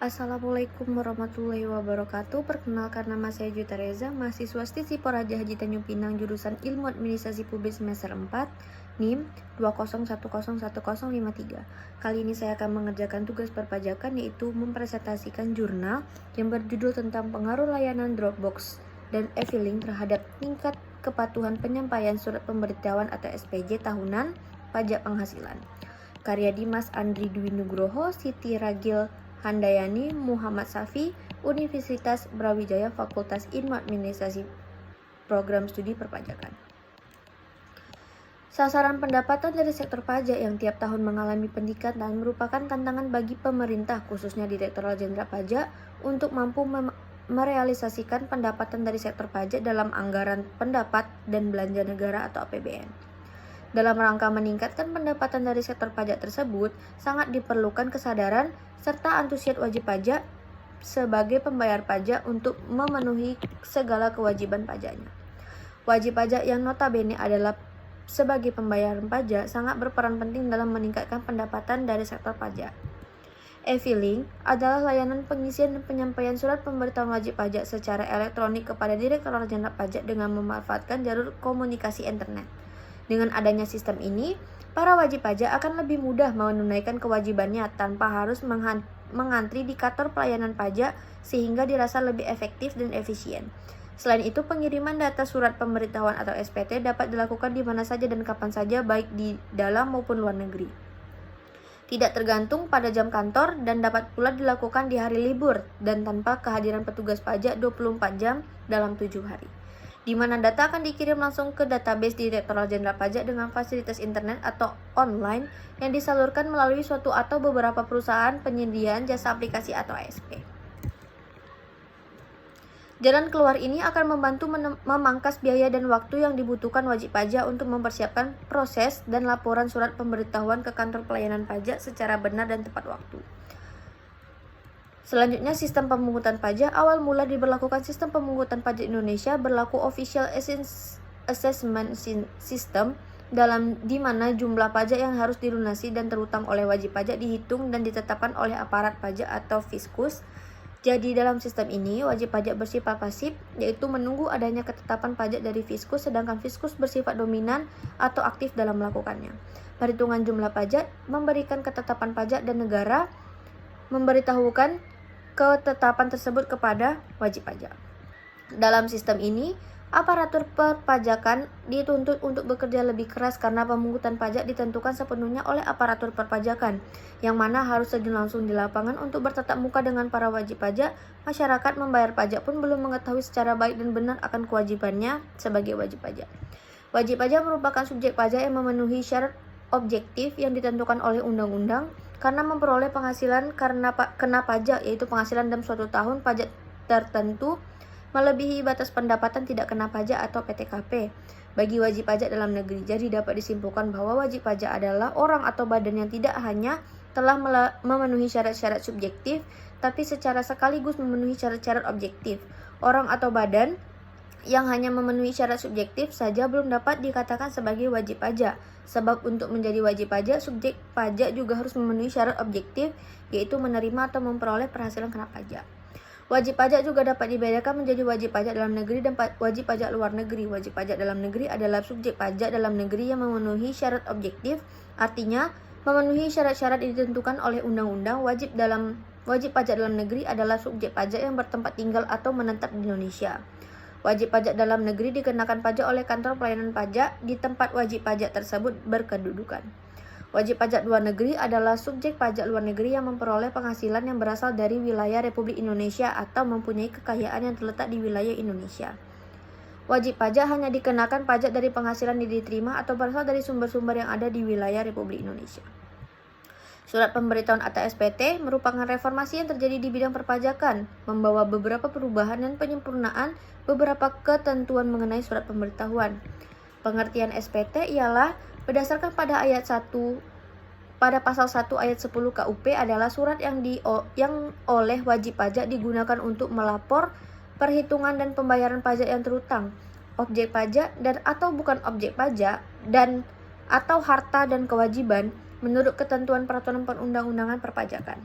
Assalamualaikum warahmatullahi wabarakatuh. Perkenalkan, nama saya Juta Reza, mahasiswa Stisipo Raja Haji Tanjung Pinang, jurusan Ilmu Administrasi Publik semester 4, NIM 201011053. Kali ini saya akan mengerjakan tugas perpajakan, yaitu mempresentasikan jurnal yang berjudul tentang pengaruh layanan Dropbox dan e-filing terhadap tingkat kepatuhan penyampaian surat pemberitahuan atau SPJ tahunan pajak penghasilan. Karya Dimas Andri Dwi Nugroho, Siti Ragil Handayani, Muhammad Safi, Universitas Brawijaya, Fakultas Ilmu Administrasi, Program Studi Perpajakan. Sasaran pendapatan dari sektor pajak yang tiap tahun mengalami peningkatan merupakan tantangan bagi pemerintah, khususnya Direktorat Jenderal Pajak, untuk mampu merealisasikan pendapatan dari sektor pajak dalam anggaran pendapat dan belanja negara atau APBN. Dalam rangka meningkatkan pendapatan dari sektor pajak tersebut, sangat diperlukan kesadaran serta antusias wajib pajak sebagai pembayar pajak untuk memenuhi segala kewajiban pajaknya. Wajib pajak yang notabene adalah sebagai pembayaran pajak sangat berperan penting dalam meningkatkan pendapatan dari sektor pajak. E-filing adalah layanan pengisian dan penyampaian surat pemberitahuan wajib pajak secara elektronik kepada Direktorat Jenderal Pajak dengan memanfaatkan jalur komunikasi internet. Dengan adanya sistem ini, para wajib pajak akan lebih mudah menunaikan kewajibannya tanpa harus mengantri di kantor pelayanan pajak, sehingga dirasa lebih efektif dan efisien. Selain itu, pengiriman data surat pemberitahuan atau SPT dapat dilakukan di mana saja dan kapan saja, baik di dalam maupun luar negeri. Tidak tergantung pada jam kantor dan dapat pula dilakukan di hari libur dan tanpa kehadiran petugas pajak 24 jam dalam 7 hari. Di mana data akan dikirim langsung ke database Direktorat Jenderal Pajak dengan fasilitas internet atau online yang disalurkan melalui suatu atau beberapa perusahaan penyediaan jasa aplikasi atau ASP. Jalan keluar ini akan membantu memangkas biaya dan waktu yang dibutuhkan wajib pajak untuk mempersiapkan proses dan laporan surat pemberitahuan ke kantor pelayanan pajak secara benar dan tepat waktu. Selanjutnya, sistem pemungutan pajak. Awal mula diberlakukan sistem pemungutan pajak Indonesia berlaku Official Assessment System di mana jumlah pajak yang harus dilunasi dan terutang oleh wajib pajak dihitung dan ditetapkan oleh aparat pajak atau Fiskus. Jadi dalam sistem ini, wajib pajak bersifat pasif, yaitu menunggu adanya ketetapan pajak dari Fiskus, sedangkan Fiskus bersifat dominan atau aktif dalam melakukannya. Perhitungan jumlah pajak memberikan ketetapan pajak dan negara memberitahukan ketetapan tersebut kepada wajib pajak. Dalam sistem ini, aparatur perpajakan dituntut untuk bekerja lebih keras karena pemungutan pajak ditentukan sepenuhnya oleh aparatur perpajakan, yang mana harus terjun langsung di lapangan untuk bertatap muka dengan para wajib pajak. Masyarakat membayar pajak pun belum mengetahui secara baik dan benar akan kewajibannya sebagai wajib pajak. Wajib pajak merupakan subjek pajak yang memenuhi syarat objektif yang ditentukan oleh undang-undang karena memperoleh penghasilan karena kena pajak, yaitu penghasilan dalam suatu tahun pajak tertentu melebihi batas pendapatan tidak kena pajak atau PTKP bagi wajib pajak dalam negeri. Jadi dapat disimpulkan bahwa wajib pajak adalah orang atau badan yang tidak hanya telah memenuhi syarat-syarat subjektif, tapi secara sekaligus memenuhi syarat-syarat objektif. Orang atau badan yang hanya memenuhi syarat subjektif saja belum dapat dikatakan sebagai wajib pajak. Sebab untuk menjadi wajib pajak, subjek pajak juga harus memenuhi syarat objektif, yaitu menerima atau memperoleh penghasilan kena pajak. Wajib pajak juga dapat dibedakan menjadi wajib pajak dalam negeri dan wajib pajak luar negeri. Wajib pajak dalam negeri adalah subjek pajak dalam negeri yang memenuhi syarat objektif, artinya memenuhi syarat-syarat yang ditentukan oleh undang-undang. Wajib pajak dalam negeri adalah subjek pajak yang bertempat tinggal atau menetap di Indonesia. Wajib pajak dalam negeri dikenakan pajak oleh kantor pelayanan pajak di tempat wajib pajak tersebut berkedudukan. Wajib pajak luar negeri adalah subjek pajak luar negeri yang memperoleh penghasilan yang berasal dari wilayah Republik Indonesia atau mempunyai kekayaan yang terletak di wilayah Indonesia. Wajib pajak hanya dikenakan pajak dari penghasilan yang diterima atau berasal dari sumber-sumber yang ada di wilayah Republik Indonesia. Surat pemberitahuan atau SPT merupakan reformasi yang terjadi di bidang perpajakan, membawa beberapa perubahan dan penyempurnaan beberapa ketentuan mengenai surat pemberitahuan. Pengertian SPT ialah berdasarkan pada pasal 1 ayat 10 KUP adalah surat yang oleh wajib pajak digunakan untuk melapor perhitungan dan pembayaran pajak yang terutang, objek pajak dan atau bukan objek pajak, dan atau harta dan kewajiban menurut ketentuan peraturan perundang-undangan perpajakan.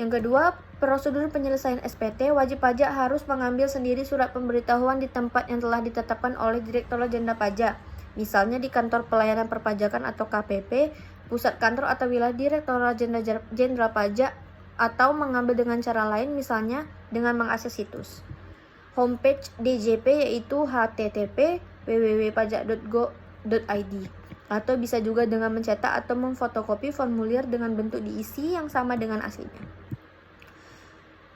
Yang kedua, prosedur penyelesaian SPT, wajib pajak harus mengambil sendiri surat pemberitahuan di tempat yang telah ditetapkan oleh Direktorat Jenderal Pajak, misalnya di Kantor Pelayanan Perpajakan atau KPP, pusat kantor atau wilayah Direktorat Jenderal Pajak, atau mengambil dengan cara lain, misalnya dengan mengakses situs homepage DJP yaitu http://www.pajak.go.id, atau bisa juga dengan mencetak atau memfotokopi formulir dengan bentuk diisi yang sama dengan aslinya.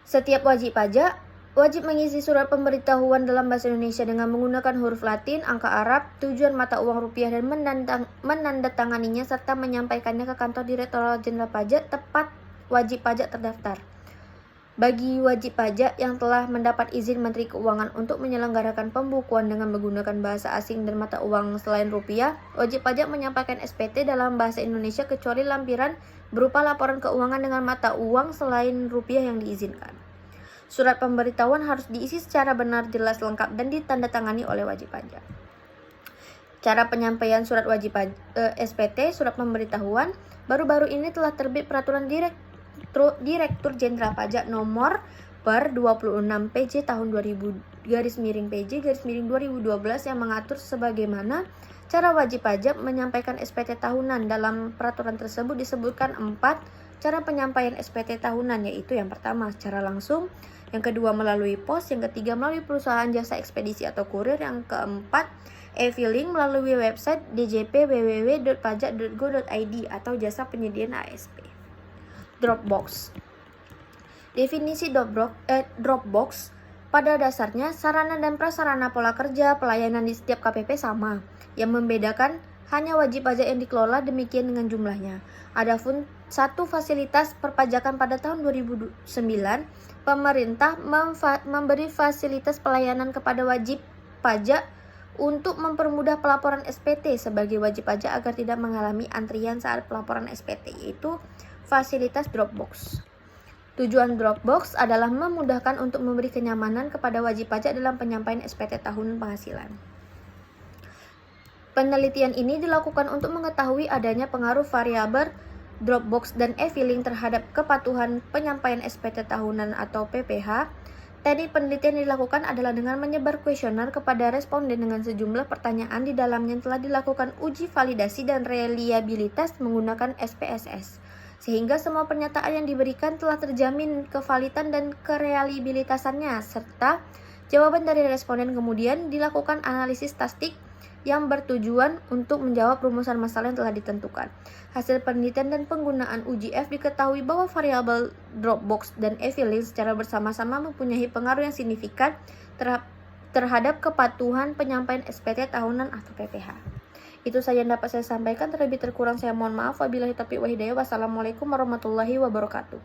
Setiap wajib pajak wajib mengisi surat pemberitahuan dalam bahasa Indonesia dengan menggunakan huruf Latin, angka Arab, tujuan mata uang rupiah dan menandatanganinya serta menyampaikannya ke kantor Direktorat Jenderal Pajak tepat wajib pajak terdaftar. Bagi wajib pajak yang telah mendapat izin Menteri Keuangan untuk menyelenggarakan pembukuan dengan menggunakan bahasa asing dan mata uang selain rupiah, wajib pajak menyampaikan SPT dalam bahasa Indonesia kecuali lampiran berupa laporan keuangan dengan mata uang selain rupiah yang diizinkan. Surat pemberitahuan harus diisi secara benar, jelas, lengkap, dan ditandatangani oleh wajib pajak. Cara penyampaian surat wajib SPT, surat pemberitahuan, baru-baru ini telah terbit Peraturan Direktur Jenderal Pajak nomor per 26 PJ tahun 2000/PJ/2012 yang mengatur sebagaimana cara wajib pajak menyampaikan SPT tahunan. Dalam peraturan tersebut disebutkan 4 cara penyampaian SPT tahunan, yaitu yang pertama secara langsung, yang kedua melalui pos, yang ketiga melalui perusahaan jasa ekspedisi atau kurir, yang keempat e-filing melalui website DJP www.pajak.go.id atau jasa penyediaan ASP. Dropbox. Definisi Dropbox pada dasarnya sarana dan prasarana pola kerja pelayanan di setiap KPP sama. Yang membedakan hanya wajib pajak yang dikelola, demikian dengan jumlahnya. Adapun satu fasilitas perpajakan pada tahun 2009, pemerintah memberi fasilitas pelayanan kepada wajib pajak untuk mempermudah pelaporan SPT sebagai wajib pajak agar tidak mengalami antrian saat pelaporan SPT, yaitu fasilitas Dropbox. Tujuan Dropbox adalah memudahkan untuk memberi kenyamanan kepada wajib pajak dalam penyampaian SPT tahunan penghasilan. Penelitian ini dilakukan untuk mengetahui adanya pengaruh variabel Dropbox dan e-filing terhadap kepatuhan penyampaian SPT tahunan atau PPH. Teknik penelitian yang dilakukan adalah dengan menyebar kuesioner kepada responden dengan sejumlah pertanyaan. Di dalamnya telah dilakukan uji validasi dan reliabilitas menggunakan SPSS, sehingga semua pernyataan yang diberikan telah terjamin kevalidan dan kereliabilitasannya, serta jawaban dari responden. Kemudian dilakukan analisis statistik yang bertujuan untuk menjawab rumusan masalah yang telah ditentukan. Hasil penelitian dan penggunaan uji F diketahui bahwa variabel Dropbox dan e-filing secara bersama-sama mempunyai pengaruh yang signifikan terhadap kepatuhan penyampaian SPT tahunan atau PPH. Itu saja yang dapat saya sampaikan. Terlebih terkurang saya mohon maaf. Wabillahi taufiq wal hidayah. Wassalamualaikum warahmatullahi wabarakatuh.